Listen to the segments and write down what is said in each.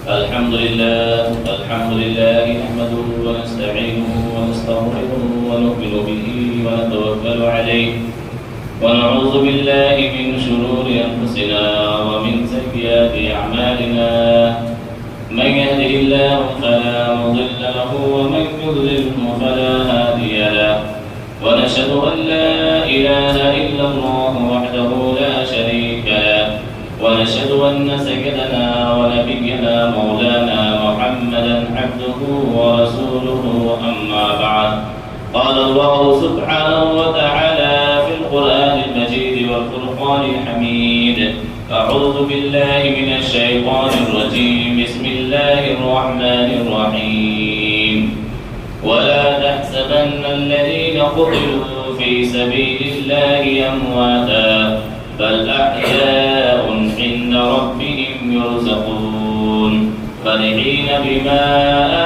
الحمد لله نحمده ونستعينه ونستغفره ونؤمن به ونتوكل عليه ونعوذ بالله من شرور أنفسنا ومن سيئات أعمالنا من يهده الله فلا مضل له ومن يضلله فلا هادي له ونشهد أن لا إله إلا الله وحده لا شريك له ونشهد أن سيدنا ونبينا مولانا محمدا عبده ورسوله أما بعد قال الله سبحانه وتعالى في القرآن المجيد والفرقان الحميد أعوذ بالله من الشيطان الرجيم بسم الله الرحمن الرحيم ولا تحسبن الذين قتلوا في سبيل الله أمواتا بل أحياء عند ربهم يرزقون فرحين بما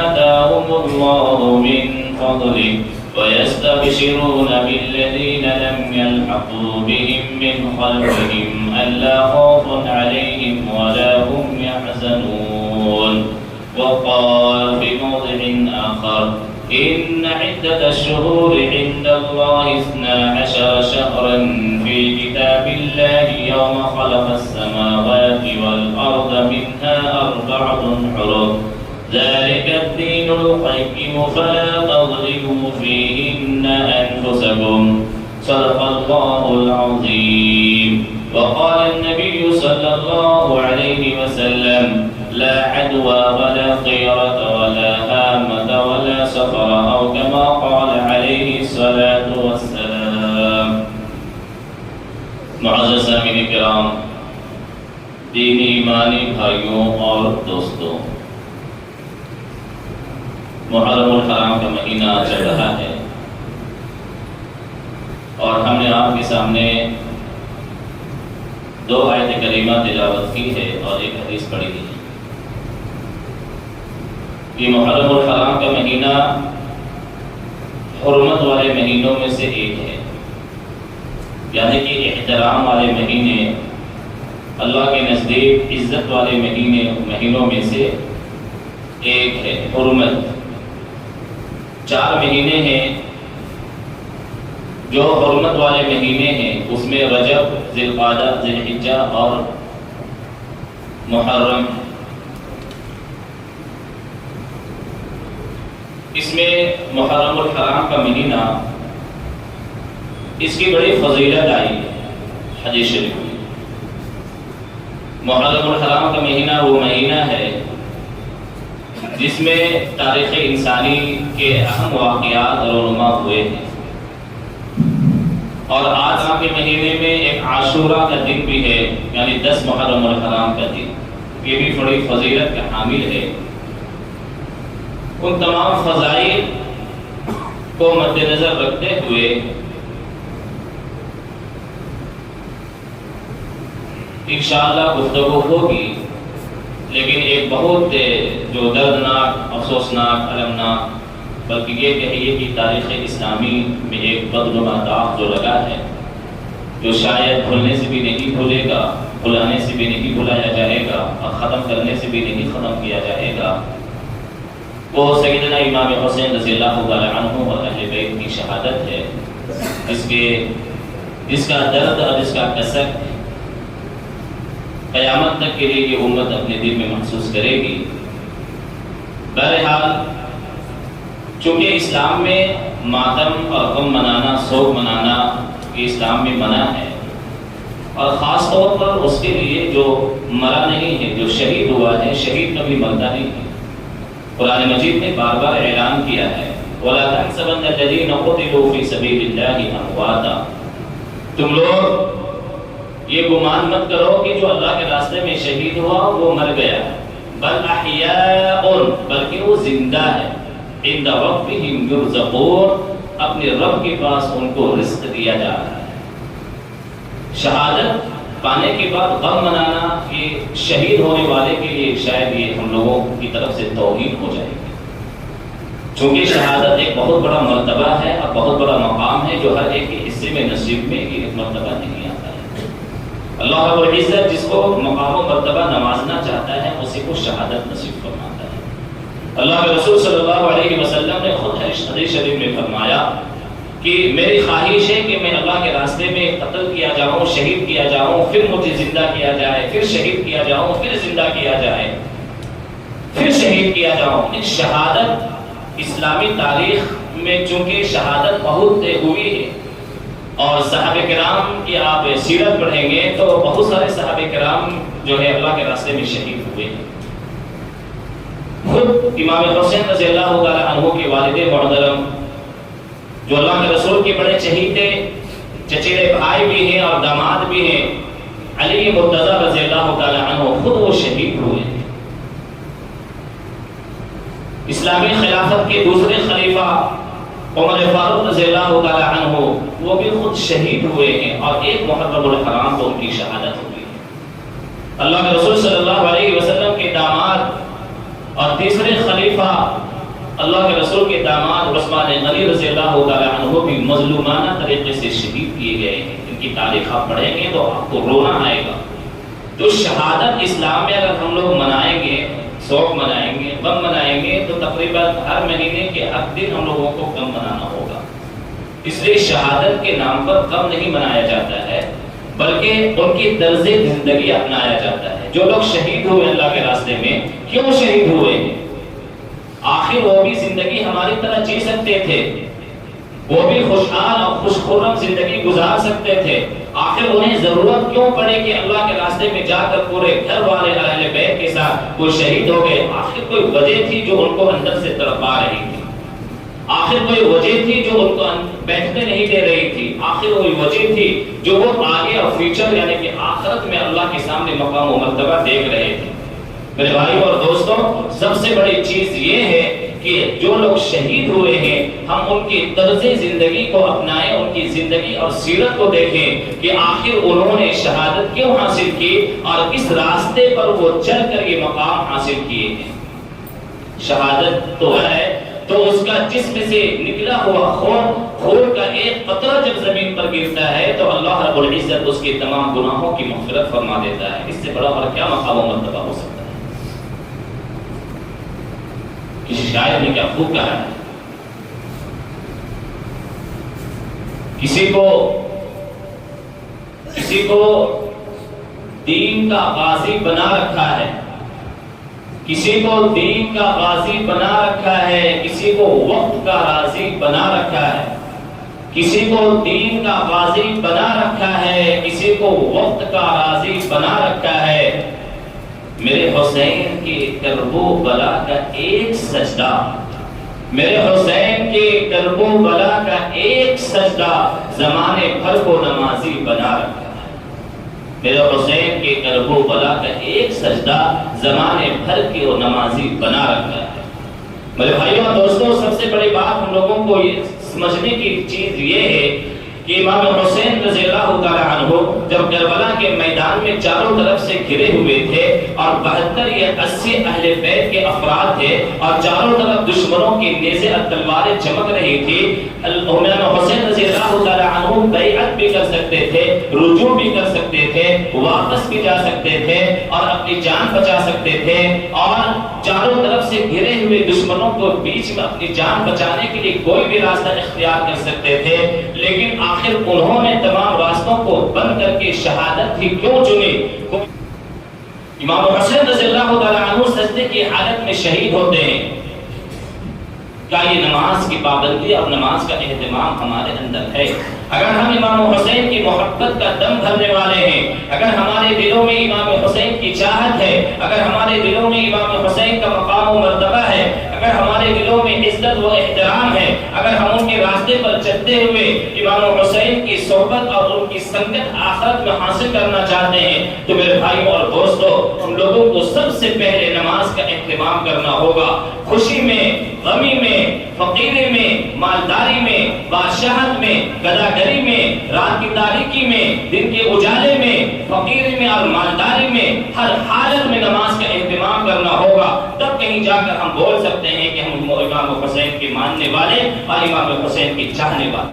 آتاهم الله من فضله ويستبشرون بالذين لم يلحقوا بهم من خلفهم ألا خوف عليهم ولا هم يحزنون وقال في موضع آخر إن عدة الشهور عند الله 12 شهرا في كتاب الله يوم خلق السماوات والأرض منها 4 حرم ذلك الدين القيم فلا تظلموا فيهن أنفسكم صدق الله العظيم وقال النبي صلى الله عليه وسلم لا عدوى ولا طيرة ولا هامة ولا سفر أو كما قال عليه الصلاة والسلام. معزز سامعین کرام، دینی ایمانی بھائیوں اور دوستوں، محرم الحرام کا مہینہ چل رہا ہے اور ہم نے آپ کے سامنے 2 آیت کریمہ تلاوت کی ہے اور ایک حدیث پڑھی ہے. یہ محرم الحرام کا مہینہ حرمت والے مہینوں میں سے ایک ہے، یعنی کہ احترام والے مہینے، اللہ کے نزدیک عزت والے مہینوں میں سے ایک ہے. حرمت 4 مہینے ہیں جو حرمت والے مہینے ہیں، اس میں رجب، ذی القعدہ، ذی الحجہ اور محرم. اس میں محرم الحرام کا مہینہ، اس کی بڑی فضیلت آئی ہے حدیث شریف میں. محرم الحرام کا مہینہ وہ مہینہ ہے جس میں تاریخ انسانی کے اہم واقعات رونما ہوئے ہیں، اور آج کے مہینے میں ایک عاشوراء کا دن بھی ہے، یعنی 10 محرم الحرام کا دن. یہ بھی بڑی فضیلت کا حامل ہے. ان تمام فضائل کو مد نظر رکھتے ہوئے انشاءاللہ گفتگو ہوگی، لیکن ایک بہت جو دردناک، افسوسناک، المناک، بلکہ یہ کہیے کہ تاریخ اسلامی میں ایک بدنما داغ جو لگا ہے، جو شاید بھولنے سے بھی نہیں بھولے گا، بھلانے سے بھی نہیں بھلایا جائے گا، اور ختم کرنے سے بھی نہیں ختم کیا جائے گا، وہ سیدنا امام حسین رضی اللہ تعالی عنہ اور اہل بیت کی شہادت ہے، جس کا درد اور جس کا کسر قیامت تک کے لیے یہ امت اپنے دل میں محسوس کرے گی. بہرحال چونکہ اسلام میں ماتم اور غم منانا، سوگ منانا، یہ اسلام میں منع ہے، اور خاص طور پر اس کے لیے جو مرا نہیں ہے، جو شہید ہوا ہے، شہید کبھی مرتا نہیں ہے. قرآن مجید نے بار بار اعلان کیا ہے وَلَا تَحْسَبَنَّ الَّذِينَ قُتِلُوا فِي سَبِيلِ اللَّهِ أَمْوَاتًا. تم لوگ یہ گمان مت کرو کہ جو اللہ کے راستے میں شہید ہوا وہ مر گیا ہے، بل احیاء، بلکہ وہ زندہ ہے، عند ربهم یرزقون، اپنے رب کے پاس ان کو رزق دیا جا رہا ہے. شہادت پانے کے بعد غم منانا یہ شہید ہونے والے کے لیے شاید یہ ہم لوگوں کی طرف سے توہین ہو جائے گی، چونکہ شہادت ایک بہت بڑا مرتبہ ہے اور بہت بڑا مقام ہے جو ہر ایک کے حصے میں نصیب میں یہ مرتبہ نہیں آتا ہے. اللہ رب العزت جس کو مقام و مرتبہ نوازنا چاہتا ہے اسی کو شہادت نصیب فرماتا ہے۔ اللہ کے رسول صلی اللہ علیہ وسلم نے خود حدیث شریف میں فرمایا کہ میری خواہش ہے کہ میں اللہ کے راستے میں قتل کیا جاؤں، شہید کیا جاؤں، پھر مجھے زندہ کیا جائے، پھر شہید کیا جاؤں، پھر زندہ کیا جائے، پھر شہید کیا جاؤں۔ شہادت اسلامی تاریخ میں چونکہ شہادت بہت ہوئی ہے، اور صحابہ کرام کی آپ سیرت پڑھیں گے تو بہت سارے صحابہ کرام جو ہے اللہ کے راستے میں شہید ہوئے ہیں۔ خود امام حسین رضی اللہ تعالی عنہ کے والد محترم جو اللہ کے رسول کے بڑے چہیتے چچیرے بھائی بھی ہیں اور داماد بھی ہیں، علی مرتضی رضی اللہ تعالی عنہ، خود وہ شہید ہوئے ہیں۔ اسلامی خلافت کے دوسرے خلیفہ عمر فاروق رضی اللہ تعالی عنہ وہ بھی خود شہید ہوئے ہیں، اور ایک محرم الحرام کو ان کی شہادت ہوئی ہے۔ اللہ کے رسول صلی اللہ علیہ وسلم کے داماد اور تیسرے خلیفہ اللہ کے رسول کے داماد عثمان غنی رضی اللہ تعالی عنہ بھی مظلومانہ طریقے سے شہید کیے گئے ہیں۔ ان کی تاریخ آپ پڑھیں گے تو آپ کو رونا آئے گا۔ تو شہادت اسلام میں اگر ہم لوگ منائیں گے، شوق منائیں گے، غم منائیں گے، تو تقریباً ہر مہینے کے ہر دن ہم لوگوں کو غم منانا ہوگا۔ اس لیے شہادت کے نام پر غم نہیں منایا جاتا ہے، بلکہ ان کی طرز زندگی اپنایا جاتا ہے۔ جو لوگ شہید ہوئے اللہ کے راستے میں، کیوں شہید ہوئے ہیں؟ آخر وہ بھی زندگی ہماری طرح جی سکتے تھے، وہ بھی خوشحال اور خوش خرم زندگی گزار سکتے تھے۔ آخر انہیں ضرورت کیوں پڑے کہ اللہ کے راستے میں جا کر پورے گھر والے اہل بیت کے ساتھ وہ شہید ہو گئے؟ آخر کوئی وجہ تھی جو ان کو اندر سے تڑپا رہی تھی، آخر کوئی وجہ تھی جو ان کو بیٹھنے نہیں دے رہی تھی، آخر وہی وجہ تھی جو وہ آگے اور فیوچر یعنی کہ آخرت میں اللہ کے سامنے مقام و مرتبہ دیکھ رہے تھے۔ میرے بھائی اور دوستوں، سب سے بڑی چیز یہ ہے کہ جو لوگ شہید ہوئے ہیں ہم ان کی طرز زندگی کو اپنائیں، ان کی زندگی اور سیرت کو دیکھیں کہ آخر انہوں نے شہادت کیوں حاصل کی اور کس راستے پر وہ چل کر یہ مقام حاصل کیے ہیں۔ شہادت تو ہے تو اس کا جسم سے نکلا ہوا خون کا ایک قطرہ جب زمین پر گرتا ہے تو اللہ رب العزت اس کے تمام گناہوں کی مغفرت فرما دیتا ہے۔ اس سے بڑا اور کیا مقام و مرتبہ ہو سکتا ہے؟ کسی شاعر نے کیا خوب کہا ہے، کسی کو دین کا غازی بنا رکھا ہے، کسی کو دین کا غازی بنا رکھا ہے، کسی کو وقت کا راضی بنا رکھا ہے، کسی کو دین کا غازی بنا رکھا ہے، کسی کو وقت کا راضی بنا رکھا ہے۔ میرے حسین کے کرب و بلا کا ایک سجدہ، میرے حسین کے کرب و بلا کا ایک سجدہ زمانے بھر کو نمازی بنا رکھا ہے۔ میرے حسین کے کرب و بلا کا ایک سجدہ زمانے بھر کو نمازی بنا رکھا ہے۔ میرے بھائیوں اور دوستوں، سب سے بڑی بات ہم لوگوں کو یہ سمجھنے کی چیز یہ ہے کہ امام حسین رضی اللہ تعالی عنہ جب کربلا کے میدان میں چاروں طرف سے گھرے ہوئے تھے اور 72 یا 80 اہل بیت کے افراد تھے اور چاروں طرف دشمنوں کی نیزیں اور تلواریں چمک رہی تھی، امام حسین رضی اللہ تعالی عنہ بیعت بھی کر سکتے تھے، رجوع بھی کر سکتے تھے، واپس بھی جا سکتے تھے اور اپنی جان بچا سکتے تھے، اور چاروں طرف سے گھرے ہوئے دشمنوں کو بیچ میں اپنی جان بچانے کے لیے کوئی بھی راستہ اختیار کر سکتے تھے، لیکن آخر انہوں نے تمام راستوں کو بند کر کے شہادت ہی کیوں چنی؟ امام حسین رضی اللہ تعالی عنہ سجدے کی حالت میں شہید ہوتے ہیں۔ کیا یہ نماز کی پابندی اور نماز کا اہتمام ہمارے اندر ہے؟ اگر ہم امام حسین کی محبت کا دم بھرنے والے ہیں، اگر ہمارے دلوں میں امام حسین کی چاہت ہے، اگر ہمارے دلوں میں امام حسین کا مقام و مرتبہ ہے، اگر ہمارے دلوں میں عزت و احترام ہے، اگر ہم ان کے راستے پر چلتے ہوئے امام حسین کی صحبت اور ان کی سنگت آخرت میں حاصل کرنا چاہتے ہیں، تو میرے بھائیوں اور دوستوں، ہم لوگوں کو سب سے پہلے نماز کا اہتمام کرنا ہوگا۔ خوشی میں، غمی میں، فقیری میں، مالداری میں، بادشاہت میں، گداگری میں، رات کی تاریکی میں، دن کے اجالے میں، فقیری میں اور مالداری میں، ہر حالت میں نماز کا اہتمام کرنا ہوگا۔ تب کہیں جا کر ہم بول سکتے ہیں کہ ہم امام حسین کے ماننے والے اور امام حسین کے چاہنے والے